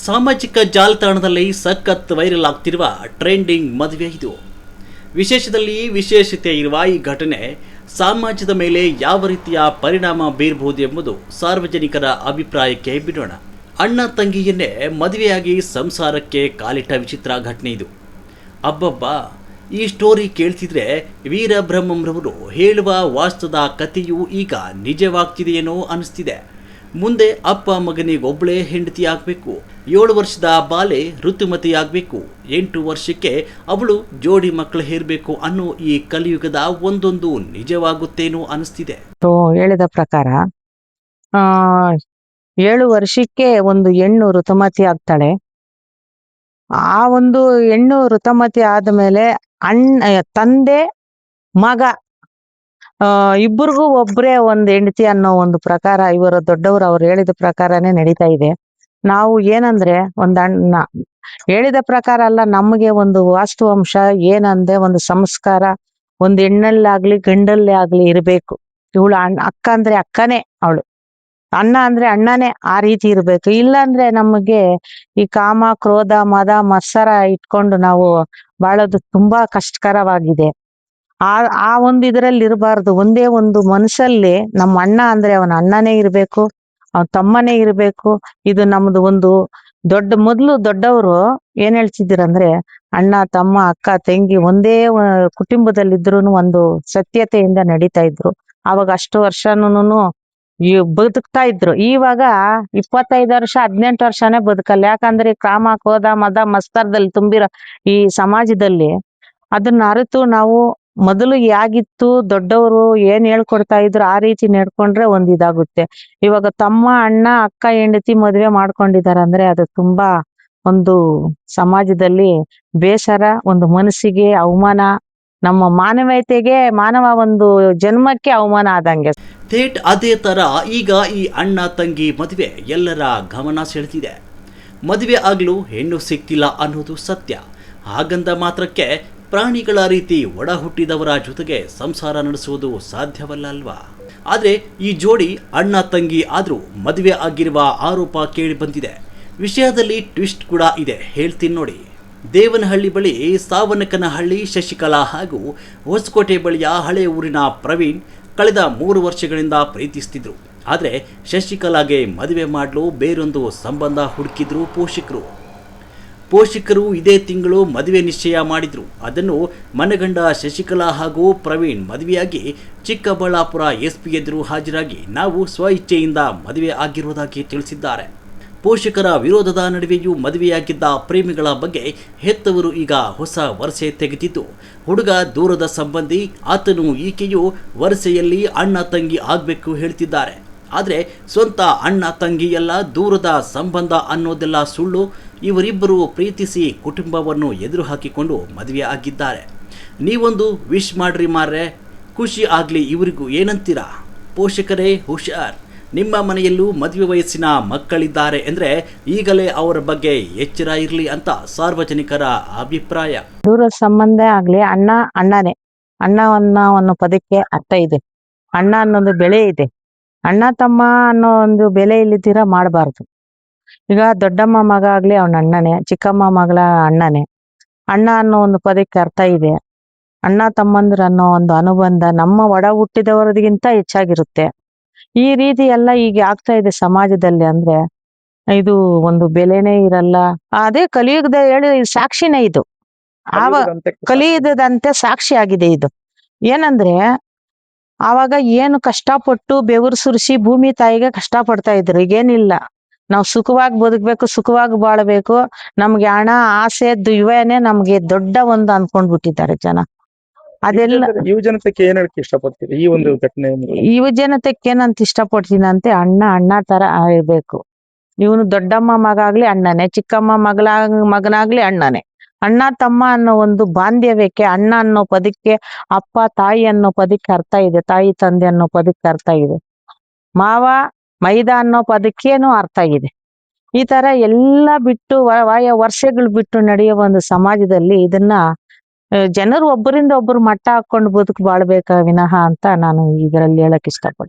ಸಾಮಾಜಿಕ ಜಾಲತಾಣದಲ್ಲಿ ಸಖತ್ ವೈರಲ್ ಆಗ್ತಿರುವ ಟ್ರೆಂಡಿಂಗ್ ಮದುವೆ ಇದು. ವಿಶೇಷದಲ್ಲಿ ವಿಶೇಷತೆ ಇರುವ ಈ ಘಟನೆ ಸಮಾಜದ ಮೇಲೆ ಯಾವ ರೀತಿಯ ಪರಿಣಾಮ ಬೀರಬಹುದು ಎಂಬುದು ಸಾರ್ವಜನಿಕರ ಅಭಿಪ್ರಾಯಕ್ಕೆ ಬಿಡೋಣ. ಅಣ್ಣ ತಂಗಿಯನ್ನೇ ಮದುವೆಯಾಗಿ ಸಂಸಾರಕ್ಕೆ ಕಾಲಿಟ್ಟ ವಿಚಿತ್ರ ಘಟನೆ ಇದು. ಅಬ್ಬಬ್ಬಾ, ಈ ಸ್ಟೋರಿ ಕೇಳ್ತಿದ್ರೆ ವೀರಬ್ರಹ್ಮಂರವರು ಹೇಳುವ ವಾಸ್ತವದ ಕಥೆಯೂ ಈಗ ನಿಜವಾಗ್ತಿದೆಯೇನೋ ಅನಿಸ್ತಿದೆ. ಮುಂದೆ ಅಪ್ಪ ಮಗನಿಗೊಬ್ಬಳೇ ಹೆಂಡತಿ ಆಗಬೇಕು, 7 ವರ್ಷದ ಬಾಲೆ ಋತುಮತಿಯಾಗಬೇಕು, 8 ವರ್ಷಕ್ಕೆ ಅವಳು ಜೋಡಿ ಮಕ್ಕಳು ಹೇರಬೇಕು ಅನ್ನೋ ಈ ಕಲಿಯುಗದ ಒಂದೊಂದು ನಿಜವಾಗುತ್ತೇನೋ ಅನಿಸ್ತಿದೆ. ಹೇಳಿದ ಪ್ರಕಾರ 7 ವರ್ಷಕ್ಕೆ ಒಂದು ಹೆಣ್ಣು ಋತುಮತಿ ಆಗ್ತಾಳೆ. ಆ ಒಂದು ಹೆಣ್ಣು ಋತುಮತಿ ಆದ್ಮೇಲೆ ತಂದೆ ಮಗ ಇಬ್ಬರಿಗೂ ಒಬ್ರೇ ಒಂದು ಹೆಂಡತಿ ಅನ್ನೋ ಒಂದು ಪ್ರಕಾರ ಇವರ ದೊಡ್ಡವರು ಅವ್ರು ಹೇಳಿದ ಪ್ರಕಾರನೇ ನಡೀತಾ ಇದೆ. ನಾವು ಏನಂದ್ರೆ ಅಣ್ಣ ಹೇಳಿದ ಪ್ರಕಾರ ಅಲ್ಲ, ನಮಗೆ ಒಂದು ವಾಸ್ತವಾಂಶ ಏನಂದ್ರೆ ಒಂದು ಸಂಸ್ಕಾರ ಒಂದು ಹೆಣ್ಣಲ್ಲಾಗ್ಲಿ ಗಂಡಲ್ಲೇ ಆಗ್ಲಿ ಇರ್ಬೇಕು. ಇವಳು ಅಕ್ಕ ಅಂದ್ರೆ ಅಕ್ಕನೇ, ಅವಳು ಅಣ್ಣ ಅಂದ್ರೆ ಅಣ್ಣನೇ, ಆ ರೀತಿ ಇರ್ಬೇಕು. ಇಲ್ಲ ಅಂದ್ರೆ ನಮಗೆ ಈ ಕಾಮ ಕ್ರೋಧ ಮದ ಮತ್ಸರ ಇಟ್ಕೊಂಡು ನಾವು ಬಾಳೋದು ತುಂಬಾ ಕಷ್ಟಕರವಾಗಿದೆ. ಆ ಒಂದು ಇದ್ರಲ್ಲಿ ಇರಬಾರ್ದು. ಒಂದೇ ಒಂದು ಮನಸ್ಸಲ್ಲಿ ನಮ್ಮ ಅಣ್ಣ ಅಂದ್ರೆ ಅವನ ಅಣ್ಣನೇ ಇರ್ಬೇಕು, ಅವನ ತಮ್ಮನೇ ಇರ್ಬೇಕು. ಇದು ನಮ್ದು ಒಂದು ಮೊದ್ಲು ದೊಡ್ಡವರು ಏನ್ ಹೇಳ್ತಿದ್ದೀರಂದ್ರೆ ಅಣ್ಣ ತಮ್ಮ ಅಕ್ಕ ತಂಗಿ ಒಂದೇ ಕುಟುಂಬದಲ್ಲಿದ್ರು ಒಂದು ಸತ್ಯತೆಯಿಂದ ನಡೀತಾ ಇದ್ರು. ಅವಾಗ ಅಷ್ಟು ವರ್ಷನೂ ಬದುಕ್ತಾ ಇದ್ರು. ಇವಾಗ 25 ವರ್ಷ 18 ವರ್ಷನೇ ಬದುಕಲ್ಲ. ಯಾಕಂದ್ರೆ ಕಾಮ ಕ್ರೋಧ ಮದ ಮಸ್ತರದಲ್ಲಿ ತುಂಬಿರೋ ಈ ಸಮಾಜದಲ್ಲಿ ಅದನ್ನ ಅರಿತು ನಾವು ಮೊದಲು ಯಾಗಿತ್ತು ದೊಡ್ಡವರು ಏನ್ ಹೇಳ್ಕೊಡ್ತಾ ಇದ್ರು ಆ ರೀತಿ ನಡ್ಕೊಂಡ್ರೆ ಒಂದ್ ಇದಾಗುತ್ತೆ. ಇವಾಗ ತಮ್ಮ ಅಣ್ಣ ಅಕ್ಕ ಹೆಂಡತಿ ಮದ್ವೆ ಮಾಡ್ಕೊಂಡಿದಾರೆ ಅಂದ್ರೆ ಅದು ತುಂಬಾ ಒಂದು ಸಮಾಜದಲ್ಲಿ ಬೇಸರ, ಒಂದು ಮನಸ್ಸಿಗೆ ಅವಮಾನ, ನಮ್ಮ ಮಾನವೀಯತೆಗೆ ಮಾನವ ಒಂದು ಜನ್ಮಕ್ಕೆ ಅವಮಾನ ಆದಂಗೆ. ಥೇಟ್ ಅದೇ ತರ ಈಗ ಈ ಅಣ್ಣ ತಂಗಿ ಮದುವೆ ಎಲ್ಲರ ಗಮನ ಸೆಳೆದಿದೆ. ಮದುವೆ ಆಗಲು ಹೆಣ್ಣು ಸಿಗ್ತಿಲ್ಲ ಅನ್ನೋದು ಸತ್ಯ. ಹಾಗಂದ ಮಾತ್ರಕ್ಕೆ ಪ್ರಾಣಿಗಳ ರೀತಿ ಒಡ ಹುಟ್ಟಿದವರ ಜೊತೆಗೆ ಸಂಸಾರ ನಡೆಸುವುದು ಸಾಧ್ಯವಲ್ಲ ಅಲ್ವಾ? ಆದರೆ ಈ ಜೋಡಿ ಅಣ್ಣ ತಂಗಿ ಆದರೂ ಮದುವೆ ಆಗಿರುವ ಆರೋಪ ಕೇಳಿ ಬಂದಿದೆ. ವಿಷಯದಲ್ಲಿ ಟ್ವಿಸ್ಟ್ ಕೂಡ ಇದೆ, ಹೇಳ್ತೀನಿ ನೋಡಿ. ದೇವನಹಳ್ಳಿ ಬಳಿ ಸಾವನಕನಹಳ್ಳಿ ಶಶಿಕಲಾ ಹಾಗೂ ಹೊಸಕೋಟೆ ಬಳಿಯ ಹಳೆ ಊರಿನ ಪ್ರವೀಣ್ ಕಳೆದ 3 ವರ್ಷಗಳಿಂದ ಪ್ರೀತಿಸ್ತಿದ್ರು. ಆದರೆ ಶಶಿಕಲಾಗೆ ಮದುವೆ ಮಾಡಲು ಬೇರೊಂದು ಸಂಬಂಧ ಹುಡುಕಿದ್ರು ಪೋಷಕರು ಇದೇ ತಿಂಗಳು ಮದುವೆ ನಿಶ್ಚಯ ಮಾಡಿದ್ರು. ಅದನ್ನು ಮನಗಂಡ ಶಶಿಕಲಾ ಹಾಗೂ ಪ್ರವೀಣ್ ಮದುವೆಯಾಗಿ ಚಿಕ್ಕಬಳ್ಳಾಪುರ ಎಸ್ಪಿ ಎದುರು ಹಾಜರಾಗಿ ನಾವು ಸ್ವಇಚ್ಛೆಯಿಂದ ಮದುವೆ ಆಗಿರುವುದಾಗಿ ತಿಳಿಸಿದ್ದಾರೆ. ಪೋಷಕರ ವಿರೋಧದ ನಡುವೆಯೂ ಮದುವೆಯಾಗಿದ್ದ ಪ್ರೇಮಿಗಳ ಬಗ್ಗೆ ಹೆತ್ತವರು ಈಗ ಹೊಸ ವರಸೆ ತೆಗೆದಿದ್ದು, ಹುಡುಗ ದೂರದ ಸಂಬಂಧಿ, ಆತನು ಈಕೆಯು ವರಸೆಯಲ್ಲಿ ಅಣ್ಣ ತಂಗಿ ಆಗಬೇಕು ಹೇಳ್ತಿದ್ದಾರೆ. ಆದರೆ ಸ್ವಂತ ಅಣ್ಣ ತಂಗಿಯೆಲ್ಲ, ದೂರದ ಸಂಬಂಧ ಅನ್ನೋದೆಲ್ಲ ಸುಳ್ಳು. ಇವರಿಬ್ಬರು ಪ್ರೀತಿಸಿ ಕುಟುಂಬವನ್ನು ಎದುರು ಹಾಕಿಕೊಂಡು ಮದುವೆ ಆಗಿದ್ದಾರೆ. ನೀವೊಂದು ವಿಶ್ ಮಾಡ್ರಿ ಮಾರ್ರೆ, ಖುಷಿ ಆಗಲಿ ಇವರಿಗೂ, ಏನಂತೀರಾ? ಪೋಷಕರೇ ಹುಷಾರ್, ನಿಮ್ಮ ಮನೆಯಲ್ಲೂ ಮದುವೆ ವಯಸ್ಸಿನ ಮಕ್ಕಳಿದ್ದಾರೆ ಅಂದರೆ ಈಗಲೇ ಅವರ ಬಗ್ಗೆ ಎಚ್ಚರ ಇರಲಿ ಅಂತ ಸಾರ್ವಜನಿಕರ ಅಭಿಪ್ರಾಯ. ದೂರದ ಸಂಬಂಧ ಆಗ್ಲಿ ಅಣ್ಣನೇ. ಅಣ್ಣ ಅನ್ನೋ ಪದಕ್ಕೆ ಅರ್ಥ ಇದೆ. ಅಣ್ಣ ಅನ್ನೋದು ಬೆಲೆ ಇದೆ. ಅಣ್ಣ ತಮ್ಮ ಅನ್ನೋ ಒಂದು ಬೆಲೆ ಇಲ್ಲಿದ್ದೀರಾ ಮಾಡಬಾರ್ದು. ಈಗ ದೊಡ್ಡಮ್ಮ ಮಗ ಆಗ್ಲಿ ಅವನ ಅಣ್ಣನೇ, ಚಿಕ್ಕಮ್ಮ ಮಗಳ ಅಣ್ಣನೇ. ಅಣ್ಣ ಅನ್ನೋ ಒಂದು ಪದಕ್ಕೆ ಅರ್ಥ ಇದೆ. ಅಣ್ಣ ತಮ್ಮಂದ್ರ ಅನ್ನೋ ಒಂದು ಅನುಬಂಧ ನಮ್ಮ ಒಡ ಹುಟ್ಟಿದವರಿಗಿಂತ ಹೆಚ್ಚಾಗಿರುತ್ತೆ. ಈ ರೀತಿ ಎಲ್ಲ ಈಗ ಆಗ್ತಾ ಇದೆ ಸಮಾಜದಲ್ಲಿ. ಅಂದ್ರೆ ಇದು ಒಂದು ಬೆಲೆನೇ ಇರಲ್ಲ. ಅದೇ ಕಲಿಯುಗದ ಹೇಳಿ ಸಾಕ್ಷಿನೇ ಇದು. ಕಲಿಯುಗದಂತೆ ಸಾಕ್ಷಿ ಆಗಿದೆ ಇದು. ಏನಂದ್ರೆ ಆವಾಗ ಏನು ಕಷ್ಟಪಟ್ಟು ಬೆವರು ಸುರಿಸಿ ಭೂಮಿ ತಾಯಿಗೆ ಕಷ್ಟ ಪಡ್ತಾ ಇದ್ರು. ಈಗೇನಿಲ್ಲ, ನಾವು ಸುಖವಾಗಿ ಬದುಕ್ಬೇಕು, ಸುಖವಾಗಿ ಬಾಳ್ಬೇಕು, ನಮ್ಗೆ ಹಣ ಆಸೆ ಇವನೇ ನಮ್ಗೆ ದೊಡ್ಡ ಒಂದು ಅನ್ಕೊಂಡ್ಬಿಟ್ಟಿದ್ದಾರೆ ಜನ. ಅದೆಲ್ಲ ಯುವ ಜನತೆಗೆ ಏನ್ ಹೇಳಕ್ ಇಷ್ಟಪಡ್ತೀರಿ ಈ ಒಂದು ಘಟನೆ? ಯುವ ಜನತೆಗೆ ಏನಂತ ಇಷ್ಟಪಡ್ತೀನಿ ಅಂತೆ, ಅಣ್ಣ ತರ ಇರ್ಬೇಕು. ಇವನು ದೊಡ್ಡಮ್ಮ ಮಗ ಆಗ್ಲಿ ಅಣ್ಣನೇ, ಚಿಕ್ಕಮ್ಮ ಮಗನಾಗ್ಲಿ ಅಣ್ಣನೇ. ಅಣ್ಣ ತಮ್ಮ ಅನ್ನೋ ಒಂದು ಬಾಂಧವ್ಯಕ್ಕೆ, ಅಣ್ಣ ಅನ್ನೋ ಪದಕ್ಕೆ, ಅಪ್ಪ ತಾಯಿ ಅನ್ನೋ ಪದಕ್ಕೆ ಅರ್ಥ ಇದೆ, ತಾಯಿ ತಂದೆ ಅನ್ನೋ ಪದಕ್ಕೆ ಅರ್ಥ ಇದೆ, ಮಾವ ಮೈದ ಅನ್ನೋ ಪದಕ್ಕೇನು ಅರ್ಥ ಇದೆ. ಈ ತರ ಎಲ್ಲ ಬಿಟ್ಟು ವರ್ಷಗಳು ಬಿಟ್ಟು ನಡೆಯೋ ಒಂದು ಸಮಾಜದಲ್ಲಿ ಇದನ್ನ ಜನರು ಒಬ್ಬರಿಂದ ಒಬ್ಬರು ಮಟ್ಟ ಹಾಕೊಂಡು ಬಾಳ್ಬೇಕ ವಿನಃ ಅಂತ ನಾನು ಇದರಲ್ಲಿ ಹೇಳಕ್ ಇಷ್ಟಪಡ್ತೀನಿ.